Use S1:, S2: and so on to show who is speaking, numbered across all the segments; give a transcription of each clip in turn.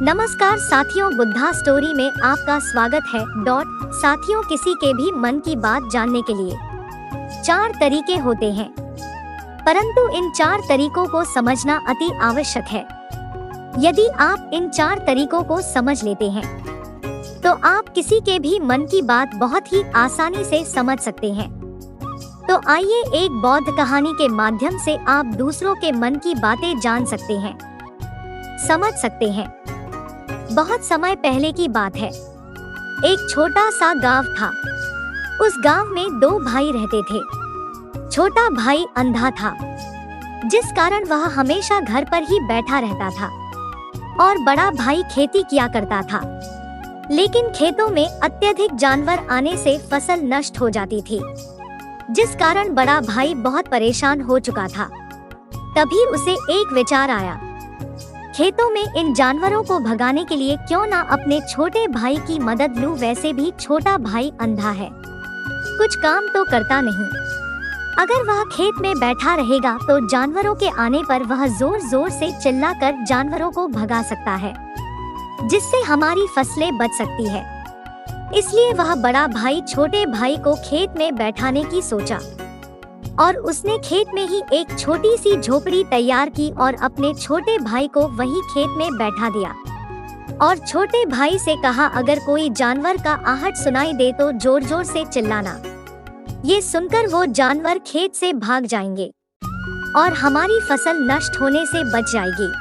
S1: नमस्कार साथियों, बुद्धा स्टोरी में आपका स्वागत है। साथियों, किसी के भी मन की बात जानने के लिए 4 तरीके होते हैं, परंतु इन 4 तरीकों को समझना अति आवश्यक है। यदि आप इन 4 तरीकों को समझ लेते हैं तो आप किसी के भी मन की बात बहुत ही आसानी से समझ सकते हैं। तो आइए एक बौद्ध कहानी के माध्यम से आप दूसरों के मन की बातें जान सकते हैं, समझ सकते हैं। बहुत समय पहले की बात है। एक छोटा सा गांव था। उस गांव में 2 भाई रहते थे। छोटा भाई अंधा था, जिस कारण वह हमेशा घर पर ही बैठा रहता था, और बड़ा भाई खेती किया करता था। लेकिन खेतों में अत्यधिक जानवर आने से फसल नष्ट हो जाती थी, जिस कारण बड़ा भाई बहुत परेशान हो चुका था। तभी उसे एक विचार आया, खेतों में इन जानवरों को भगाने के लिए क्यों ना अपने छोटे भाई की मदद लूं। वैसे भी छोटा भाई अंधा है, कुछ काम तो करता नहीं। अगर वह खेत में बैठा रहेगा तो जानवरों के आने पर वह जोर जोर से चिल्लाकर जानवरों को भगा सकता है, जिससे हमारी फसलें बच सकती है। इसलिए वह बड़ा भाई छोटे भाई को खेत में बैठाने की सोचा, और उसने खेत में ही एक छोटी सी झोपड़ी तैयार की और अपने छोटे भाई को वही खेत में बैठा दिया। और छोटे भाई से कहा, अगर कोई जानवर का आहट सुनाई दे तो जोर जोर से चिल्लाना। ये सुनकर वो जानवर खेत से भाग जाएंगे और हमारी फसल नष्ट होने से बच जाएगी।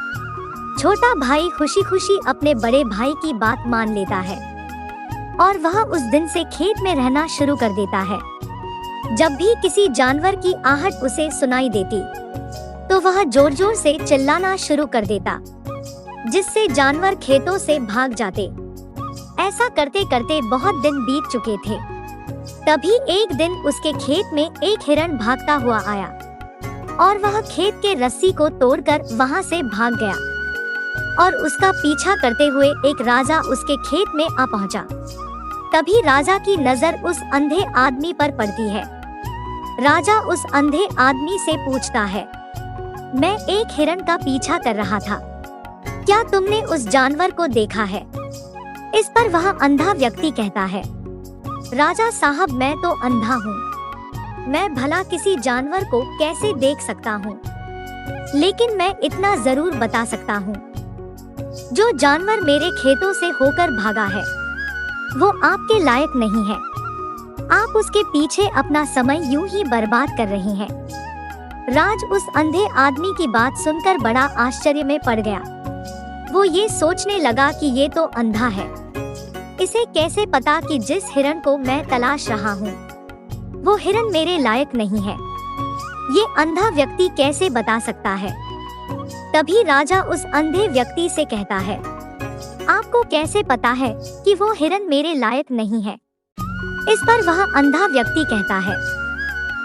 S1: छोटा भाई खुशी खुशी अपने बड़े भाई की बात मान लेता है, और वह उस दिन से खेत में रहना शुरू कर देता है। जब भी किसी जानवर की आहट उसे सुनाई देती तो वह जोर जोर से चिल्लाना शुरू कर देता, जिससे जानवर खेतों से भाग जाते। ऐसा करते करते बहुत दिन बीत चुके थे। तभी एक दिन उसके खेत में एक हिरण भागता हुआ आया, और वह खेत के रस्सी को तोड़कर वहां से भाग गया। और उसका पीछा करते हुए एक राजा उसके खेत में आ पहुंचा। तभी राजा की नजर उस अंधे आदमी पर पड़ती है। राजा उस अंधे आदमी से पूछता है, मैं एक हिरण का पीछा कर रहा था, क्या तुमने उस जानवर को देखा है? इस पर वह अंधा व्यक्ति कहता है, राजा साहब, मैं तो अंधा हूँ, मैं भला किसी जानवर को कैसे देख सकता हूँ। लेकिन मैं इतना जरूर बता सकता हूँ, जो जानवर मेरे खेतों से होकर भागा है वो आपके लायक नहीं है। आप उसके पीछे अपना समय यूं ही बर्बाद कर रही हैं। राज उस अंधे आदमी की बात सुनकर बड़ा आश्चर्य में पड़ गया। वो ये सोचने लगा कि ये तो अंधा है, इसे कैसे पता कि जिस हिरण को मैं तलाश रहा हूँ वो हिरण मेरे लायक नहीं है। ये अंधा व्यक्ति कैसे बता सकता है? तभी राजा उस अंधे व्यक्ति से कहता है, आपको कैसे पता है कि वो हिरण मेरे लायक नहीं है? इस पर वह अंधा व्यक्ति कहता है,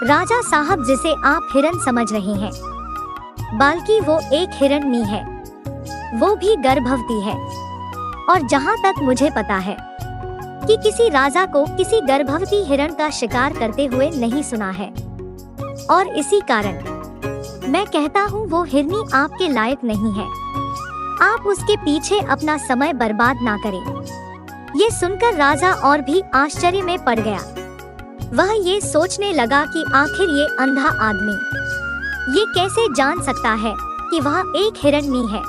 S1: राजा साहब, जिसे आप हिरण समझ रहे हैं, बल्कि वो एक हिरणी है, वो भी गर्भवती है। और जहाँ तक मुझे पता है कि किसी राजा को किसी गर्भवती हिरण का शिकार करते हुए नहीं सुना है, और इसी कारण मैं कहता हूँ वो हिरनी आपके लायक नहीं है। आप उसके पीछे अपना समय बर्बाद ना करें। ये सुनकर राजा और भी आश्चर्य में पड़ गया। वह ये सोचने लगा कि आखिर ये अंधा आदमी ये कैसे जान सकता है कि वह एक हिरणी है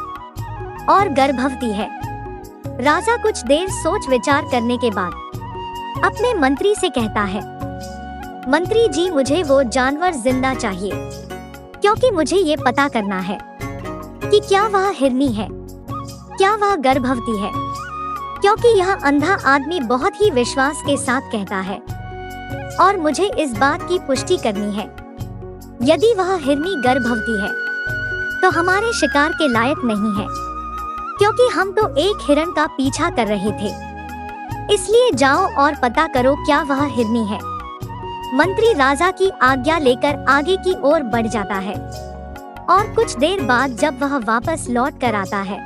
S1: और गर्भवती है। राजा कुछ देर सोच विचार करने के बाद अपने मंत्री से कहता है, मंत्री जी, मुझे वो जानवर जिंदा चाहिए, क्योंकि मुझे ये पता करना है कि क्या वह हिरनी है, क्या वह गर्भवती है। क्योंकि यह अंधा आदमी बहुत ही विश्वास के साथ कहता है, और मुझे इस बात की पुष्टि करनी है। यदि वह हिरनी गर्भवती है तो हमारे शिकार के लायक नहीं है, क्योंकि हम तो एक हिरण का पीछा कर रहे थे। इसलिए जाओ और पता करो क्या वह हिरनी है। मंत्री राजा की आज्ञा लेकर आगे की ओर बढ़ जाता है, और कुछ देर बाद जब वह वापस लौट कर आता है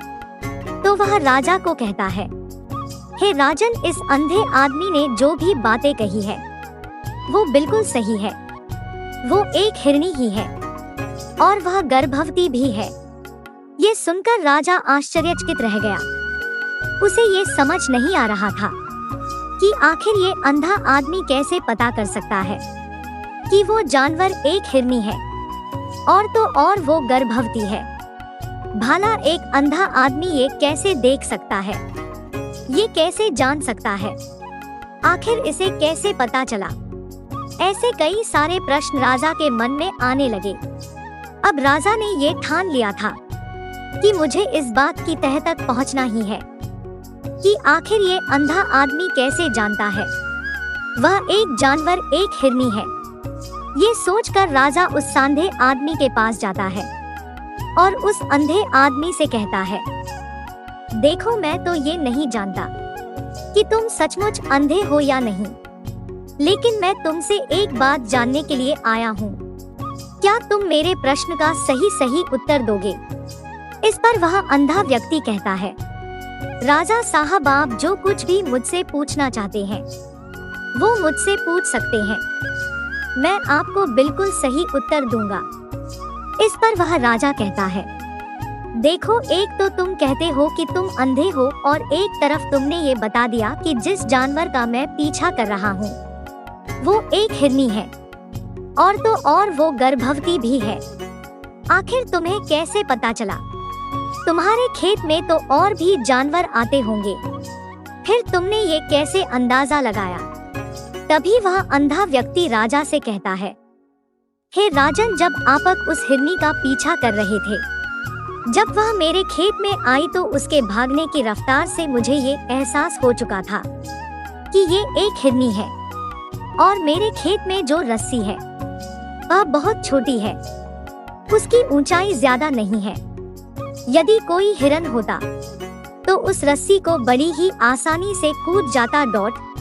S1: तो वह राजा को कहता है, हे राजन, इस अंधे आदमी ने जो भी बातें कही है वो बिल्कुल सही है। वो एक हिरनी ही है और वह गर्भवती भी है। ये सुनकर राजा आश्चर्यचकित रह गया। उसे ये समझ नहीं आ रहा था कि आखिर ये अंधा आदमी कैसे पता कर सकता है कि वो जानवर एक हिरनी है और तो और वो गर्भवती है। भला एक अंधा आदमी ये कैसे देख सकता है, ये कैसे जान सकता है, आखिर इसे कैसे पता चला? ऐसे कई सारे प्रश्न राजा के मन में आने लगे। अब राजा ने ये ठान लिया था कि मुझे इस बात की तह तक पहुंचना ही है कि आखिर ये अंधा आदमी कैसे जानता है वह एक जानवर एक हिरनी है। ये सोचकर राजा उस सांधे आदमी के पास जाता है और उस अंधे आदमी से कहता है, देखो मैं तो ये नहीं जानता कि तुम सचमुच अंधे हो या नहीं, लेकिन मैं तुमसे एक बात जानने के लिए आया हूँ। क्या तुम मेरे प्रश्न का सही सही उत्तर दोगे? इस पर वह अंधा व्यक्ति कहता है, राजा साहब आप जो कुछ भी मुझसे पूछना चाहते हैं वो मुझसे पूछ सकते हैं, मैं आपको बिल्कुल सही उत्तर दूंगा। इस पर वह राजा कहता है, देखो एक तो तुम कहते हो कि तुम अंधे हो और एक तरफ तुमने ये बता दिया कि जिस जानवर का मैं पीछा कर रहा हूँ वो एक हिरनी है और तो और वो गर्भवती भी है। आखिर तुम्हें कैसे पता चला? तुम्हारे खेत में तो और भी जानवर आते होंगे, फिर तुमने ये कैसे अंदाजा लगाया? तभी वह अंधा व्यक्ति राजा से कहता है, हे राजन, जब आप उस हिरनी का पीछा कर रहे थे, जब वह मेरे खेत में आई तो उसके भागने की रफ्तार से मुझे ये एहसास हो चुका था कि ये एक हिरनी है और मेरे खेत में जो रस्सी है वह बहुत छोटी है, उसकी ऊंचाई ज्यादा नहीं है। यदि कोई हिरन होता तो उस रस्सी को बड़ी ही आसानी से कूद जाता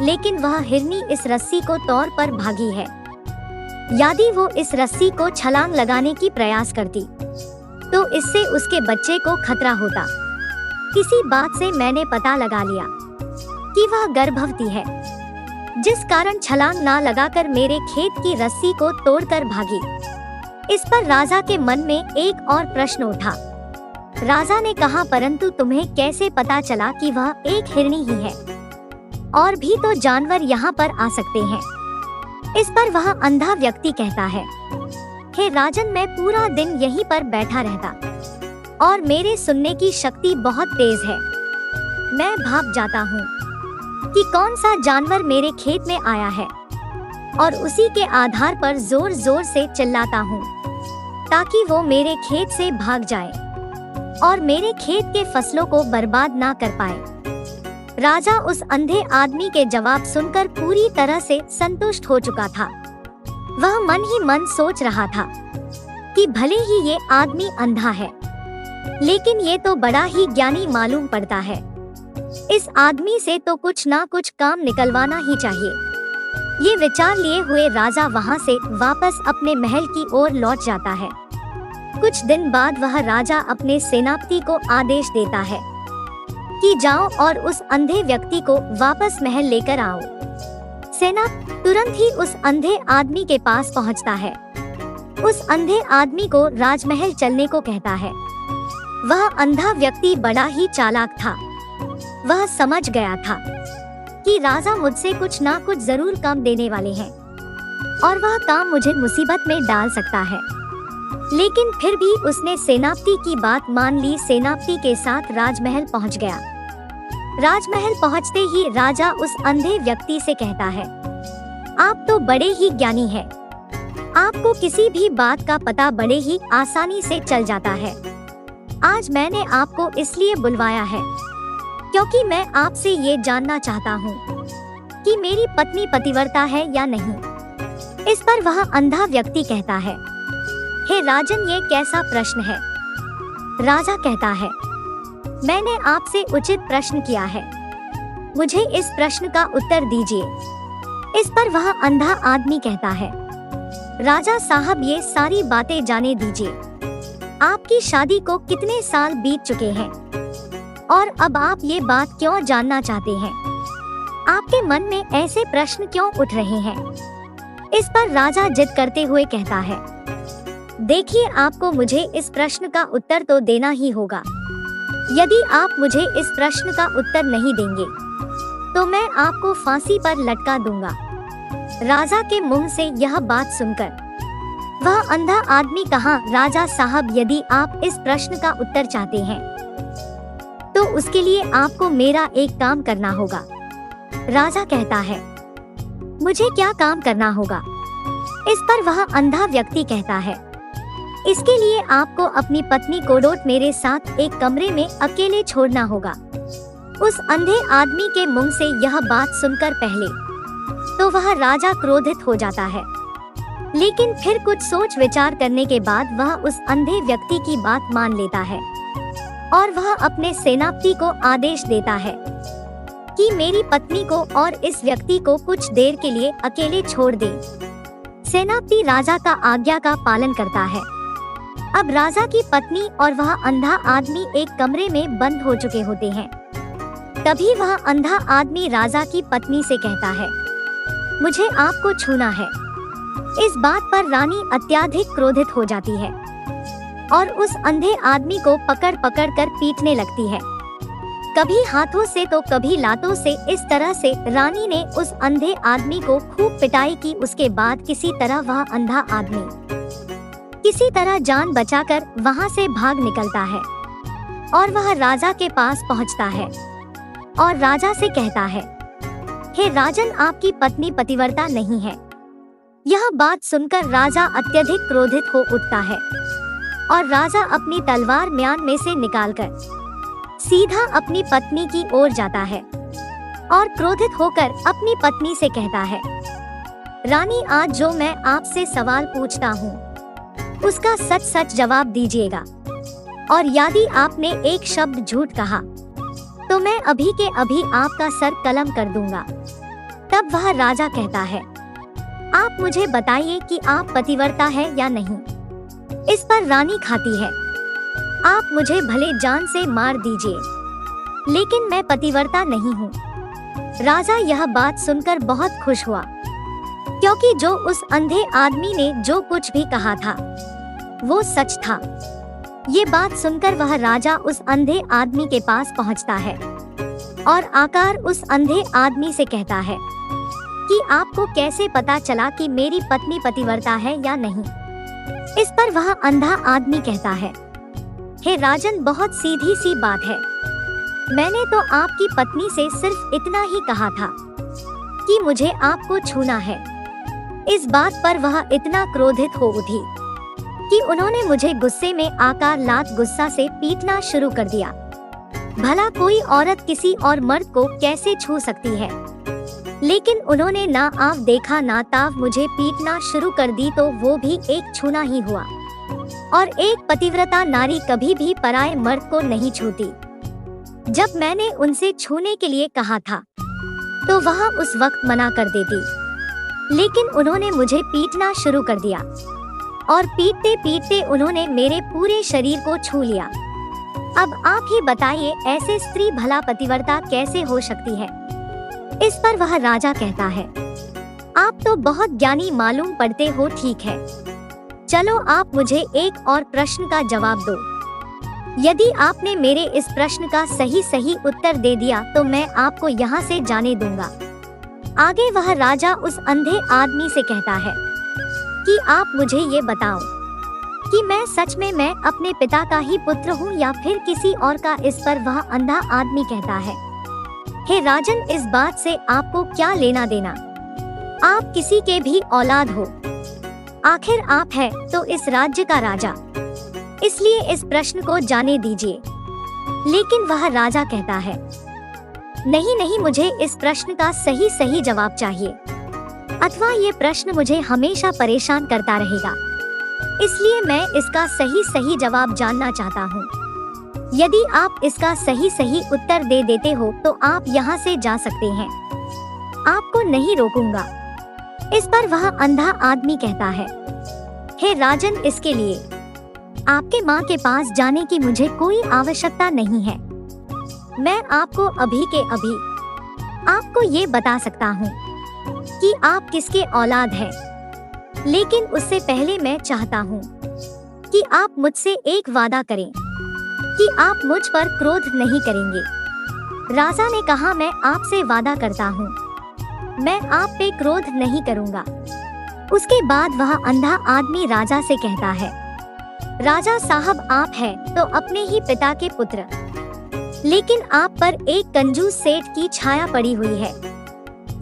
S1: लेकिन वह हिरनी इस रस्सी को तोड़ पर भागी है। यदि वो इस रस्सी को छलांग लगाने की प्रयास करती तो इससे उसके बच्चे को खतरा होता। इसी बात से मैंने पता लगा लिया कि वह गर्भवती है, जिस कारण छलांग ना लगाकर मेरे खेत की रस्सी को तोड़कर भागी। इस पर राजा के मन में एक और प्रश्न उठा। राजा ने कहा, परंतु तुम्हें कैसे पता चला कि वह एक हिरनी ही है? और भी तो जानवर यहाँ पर आ सकते हैं। इस पर वह अंधा व्यक्ति कहता है, हे राजन, मैं पूरा दिन यहीं पर बैठा रहता और मेरे सुनने की शक्ति बहुत तेज है। मैं भाप जाता हूँ कि कौन सा जानवर मेरे खेत में आया है और उसी के आधार पर जोर जोर से चिल्लाता हूँ ताकि वो मेरे खेत से भाग जाए और मेरे खेत के फसलों को बर्बाद ना कर पाए। राजा उस अंधे आदमी के जवाब सुनकर पूरी तरह से संतुष्ट हो चुका था। वह मन ही मन सोच रहा था कि भले ही ये आदमी अंधा है, लेकिन ये तो बड़ा ही ज्ञानी मालूम पड़ता है। इस आदमी से तो कुछ ना कुछ काम निकलवाना ही चाहिए। ये विचार लिए हुए राजा वहाँ से वापस अपने महल की ओर लौट जाता है। कुछ दिन बाद वह राजा अपने सेनापति को आदेश देता है कि जाओ और उस अंधे व्यक्ति को वापस महल लेकर आओ। सेनापति तुरंत ही उस अंधे आदमी के पास पहुंचता है। उस अंधे आदमी को राजमहल चलने को कहता है। वह अंधा व्यक्ति बड़ा ही चालाक था। वह समझ गया था कि राजा मुझसे कुछ ना कुछ जरूर काम देने वाले हैं और वह काम मुझे मुसीबत में डाल सकता है। लेकिन फिर भी उसने सेनापति की बात मान ली। सेनापति के साथ राजमहल पहुंच गया। राजमहल पहुंचते ही राजा उस अंधे व्यक्ति से कहता है, आप तो बड़े ही ज्ञानी हैं। आपको किसी भी बात का पता बड़े ही आसानी से चल जाता है। आज मैंने आपको इसलिए बुलवाया है क्योंकि मैं आपसे ये जानना चाहता हूँ कि मेरी पत्नी पतिव्रता है या नहीं। इस पर वह अंधा व्यक्ति कहता है, हे राजन, ये कैसा प्रश्न है? राजा कहता है, मैंने आपसे उचित प्रश्न किया है, मुझे इस प्रश्न का उत्तर दीजिए। इस पर वह अंधा आदमी कहता है, राजा साहब, ये सारी बातें जाने दीजिए। आपकी शादी को कितने साल बीत चुके हैं और अब आप ये बात क्यों जानना चाहते हैं? आपके मन में ऐसे प्रश्न क्यों उठ रहे हैं? इस पर राजा जिद करते हुए कहता है, देखिए, आपको मुझे इस प्रश्न का उत्तर तो देना ही होगा। यदि आप मुझे इस प्रश्न का उत्तर नहीं देंगे तो मैं आपको फांसी पर लटका दूंगा। राजा के मुंह से यह बात सुनकर वह अंधा आदमी कहा, राजा साहब, यदि आप इस प्रश्न का उत्तर चाहते हैं तो उसके लिए आपको मेरा एक काम करना होगा। राजा कहता है, मुझे क्या काम करना होगा? इस पर वह अंधा व्यक्ति कहता है, इसके लिए आपको अपनी पत्नी कोडोट मेरे साथ एक कमरे में अकेले छोड़ना होगा। उस अंधे आदमी के मुंह से यह बात सुनकर पहले तो वह राजा क्रोधित हो जाता है, लेकिन फिर कुछ सोच विचार करने के बाद वह उस अंधे व्यक्ति की बात मान लेता है और वह अपने सेनापति को आदेश देता है कि मेरी पत्नी को और इस व्यक्ति को कुछ देर के लिए अकेले छोड़ दे। सेनापति राजा का आज्ञा का पालन करता है। अब राजा की पत्नी और वह अंधा आदमी एक कमरे में बंद हो चुके होते हैं। तभी वह अंधा आदमी राजा की पत्नी से कहता है, मुझे आपको छूना है। इस बात पर रानी अत्यधिक क्रोधित हो जाती है और उस अंधे आदमी को पकड़ पकड़ कर पीटने लगती है, कभी हाथों से तो कभी लातों से। इस तरह से रानी ने उस अंधे आदमी को खूब पिटाई की। उसके बाद किसी तरह वह अंधा आदमी किसी तरह जान बचाकर वहां से भाग निकलता है और वह राजा के पास पहुंचता है और राजा से कहता है, हे राजन, आपकी पत्नी पतिव्रता नहीं है। यह बात सुनकर राजा अत्यधिक क्रोधित हो उठता है और राजा अपनी तलवार म्यान में से निकालकर सीधा अपनी पत्नी की ओर जाता है और क्रोधित होकर अपनी पत्नी से कहता है, रानी, आज जो मैं आपसे सवाल पूछता हूँ उसका सच सच जवाब दीजिएगा, और यदि आपने एक शब्द झूठ कहा तो मैं अभी के अभी आपका सर कलम कर दूंगा। तब वह राजा कहता है, आप मुझे बताइए कि आप पतिव्रता है या नहीं। इस पर रानी खाती है, आप मुझे भले जान से मार दीजिए, लेकिन मैं पतिव्रता नहीं हूँ। राजा यह बात सुनकर बहुत खुश हुआ, क्योंकि जो उस अंधे आदमी ने जो कुछ भी कहा था वो सच था। ये बात सुनकर वह राजा उस अंधे आदमी के पास पहुंचता है और आकर उस अंधे आदमी से कहता है कि आपको कैसे पता चला कि मेरी पत्नी पतिव्रता है या नहीं। इस पर वह अंधा आदमी कहता है, हे राजन, बहुत सीधी सी बात है। मैंने तो आपकी पत्नी से सिर्फ इतना ही कहा था कि मुझे आपको छूना है। इस बात पर वह इतना क्रोधित हो उठी कि उन्होंने मुझे गुस्से में आकर लात गुस्सा से पीटना शुरू कर दिया। भला कोई औरत किसी और मर्द को कैसे छू सकती है, लेकिन उन्होंने ना आव देखा ना ताव मुझे पीटना शुरू कर दी, तो वो भी एक छूना ही हुआ। और एक पतिव्रता नारी कभी भी पराये मर्द को नहीं छूती। जब मैंने उनसे छूने के लिए कहा था तो वह उस वक्त मना कर देती, लेकिन उन्होंने मुझे पीटना शुरू कर दिया और पीटते पीटते उन्होंने मेरे पूरे शरीर को छू लिया। अब आप ही बताइए, ऐसे स्त्री भला पतिव्रता कैसे हो सकती है। इस पर वह राजा कहता है, आप तो बहुत ज्ञानी मालूम पड़ते हो। ठीक है, चलो आप मुझे एक और प्रश्न का जवाब दो। यदि आपने मेरे इस प्रश्न का सही सही उत्तर दे दिया तो मैं आपको यहाँ से जाने दूंगा। आगे वह राजा उस अंधे आदमी से कहता है कि आप मुझे ये बताओ कि मैं सच में मैं अपने पिता का ही पुत्र हूँ या फिर किसी और का। इस पर वह अंधा आदमी कहता है, हे राजन, इस बात से आपको क्या लेना देना। आप किसी के भी औलाद हो, आखिर आप है तो इस राज्य का राजा, इसलिए इस प्रश्न को जाने दीजिए। लेकिन वह राजा कहता है, नहीं नहीं, मुझे इस प्रश्न का सही सही जवाब चाहिए, अथवा ये प्रश्न मुझे हमेशा परेशान करता रहेगा। इसलिए मैं इसका सही सही जवाब जानना चाहता हूँ। यदि आप इसका सही सही उत्तर दे देते हो तो आप यहाँ से जा सकते हैं, आपको नहीं रोकूंगा। इस पर वह अंधा आदमी कहता है, हे राजन, इसके लिए आपके माँ के पास जाने की मुझे कोई आवश्यकता नहीं है। मैं आपको अभी के अभी आपको ये बता सकता हूँ कि आप किसके औलाद हैं। लेकिन उससे पहले मैं चाहता हूँ कि आप मुझसे एक वादा करें कि आप मुझ पर क्रोध नहीं करेंगे। राजा ने कहा, मैं आपसे वादा करता हूँ, मैं आप पे क्रोध नहीं करूँगा। उसके बाद वह अंधा आदमी राजा से कहता है, राजा साहब आप हैं तो अपने ही पिता के पुत्र, लेकिन आप पर एक कंजूस सेठ की छाया पड़ी हुई है।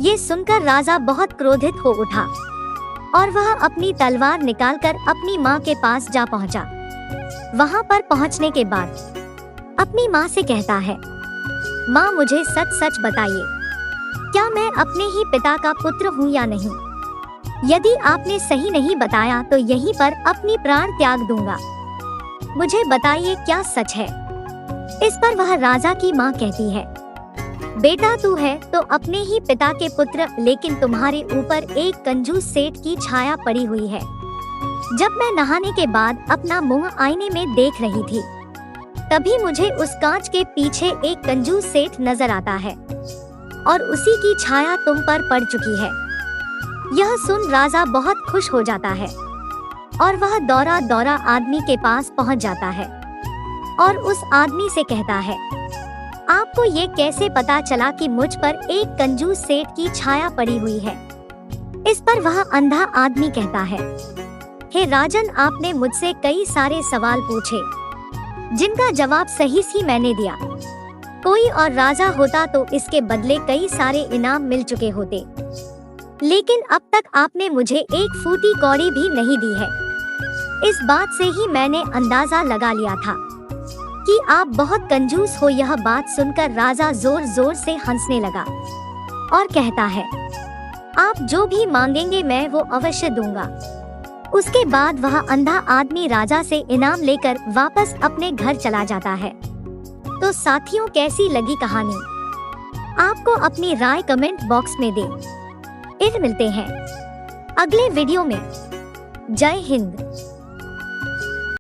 S1: ये सुनकर राजा बहुत क्रोधित हो उठा और वह अपनी तलवार निकालकर अपनी माँ के पास जा पहुँचा। वहाँ पर पहुँचने के बाद अपनी माँ से कहता है, माँ मुझे सच सच बताइए, क्या मैं अपने ही पिता का पुत्र हूँ या नहीं? यदि आपने सही नहीं बताया तो यहीं पर अपनी प्राण त्याग दूंगा। मुझे बताइए क्या सच है? इस पर वह राजा की माँ कहती है, बेटा तू है तो अपने ही पिता के पुत्र, लेकिन तुम्हारे ऊपर एक कंजूस सेठ की छाया पड़ी हुई है। जब मैं नहाने के बाद अपना मुंह आईने में देख रही थी, तभी मुझे उस कांच के पीछे एक कंजूस सेठ नजर आता है और उसी की छाया तुम पर पड़ चुकी है। यह सुन राजा बहुत खुश हो जाता है और वह दौड़ा दौड़ा आदमी के पास पहुंच जाता है और उस आदमी से कहता है, आपको ये कैसे पता चला कि मुझ पर एक कंजूस सेठ की छाया पड़ी हुई है? इस पर वह अंधा आदमी कहता है, हे राजन, आपने मुझसे कई सारे सवाल पूछे जिनका जवाब सही सी मैंने दिया। कोई और राजा होता तो इसके बदले कई सारे इनाम मिल चुके होते, लेकिन अब तक आपने मुझे एक फूटी कौड़ी भी नहीं दी है। इस बात से ही मैंने अंदाजा लगा लिया था कि आप बहुत कंजूस हो। यह बात सुनकर राजा जोर जोर से हंसने लगा और कहता है, आप जो भी मांगेंगे मैं वो अवश्य दूंगा। उसके बाद वह अंधा आदमी राजा से इनाम लेकर वापस अपने घर चला जाता है। तो साथियों, कैसी लगी कहानी? आपको अपनी राय कमेंट बॉक्स में दें। फिर मिलते हैं अगले वीडियो में। जय हिंद।